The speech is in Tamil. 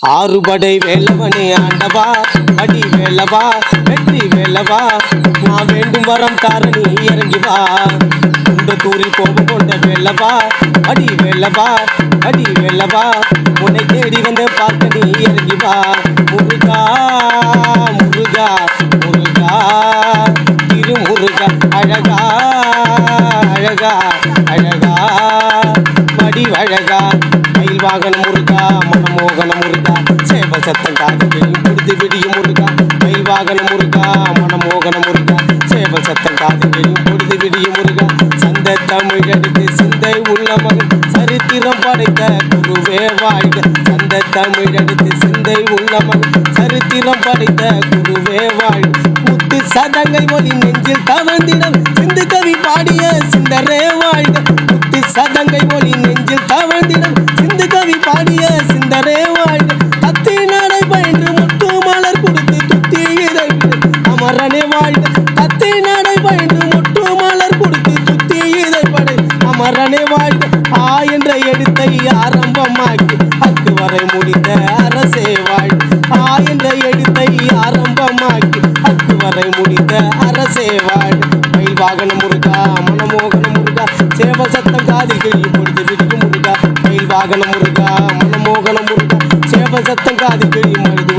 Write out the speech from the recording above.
ஆறுபடை வேலவனே ஆண்டவா, அடி வேலவா, வெற்றி வேலவா, நான் வேண்டும் வரம் தாரணி இறங்கி வா. குண்டத்தூரில் கோபம் கொண்ட வேலவா, அடி வேலவா, அடி வேலவா, உன்னை தேடி வந்த பார்க்க நீ இறங்கி வா. முருகா முருகா முருகா திருமுருகா, அழகா அழகா அழகா வடிவழகா, மயில் வாகனம் முருகா, மனமோகனம் முருகா, சேவ சத்தம் காதுகளில் கொடுத்து விடியும் முருகா. மயில் வாகனம் முருகா, மனமோகனம் முருகா, சேவ சத்தம் காதுகளில் கொடுத்து விடியும் முருகா. சந்த தமிழ் எடுத்து சிந்தை உள்ள மகன் சரித்திரம் படைத்த குருவே வாழ்க. சந்த தமிழ் எடுத்து சிந்தை உள்ள மகன் சரித்திரம் படைத்த குருவே வாழ்க. முத்து சதங்கை ஒளி நெஞ்சில் தவழ்ந்திடம் சிந்து கவி பாடிய சிந்தரே வாழ்க. முத்து சதங்கை ஒளி நெஞ்சில் தவழ்ந்திடம் சிந்து கவி பாடிய சிந்தரே வாழ்க. தத்தி நடை பயின்று முத்து மலர் கொடுத்து துத்தி இதை அமரனே வாழ்க. தத்தி நடை பயின்று முத்து மலர் கொடுத்து துத்தி இதை படை அமரனே வாழ்க. ஆ என்ற எழுத்தை ஆரம்பமாக்கி அக்கு வரை முடித்த அரசே வாழ்க. ஆ என்ற எழுத்தை ஆரம்பமாக்கி அக்கு வரை முடித்த அரசே வாழ்க. மயில் வாகனம் முருகா, மனமோகனம் முருகா, சேவ சத்தம் காதில் கிழியும் பொழுது விடியும் முருகா. மயில் வாகனம் முருகா, மனமோகனம் முருகா, சேவ சத்தம் காதில் கிழியும் பொழுது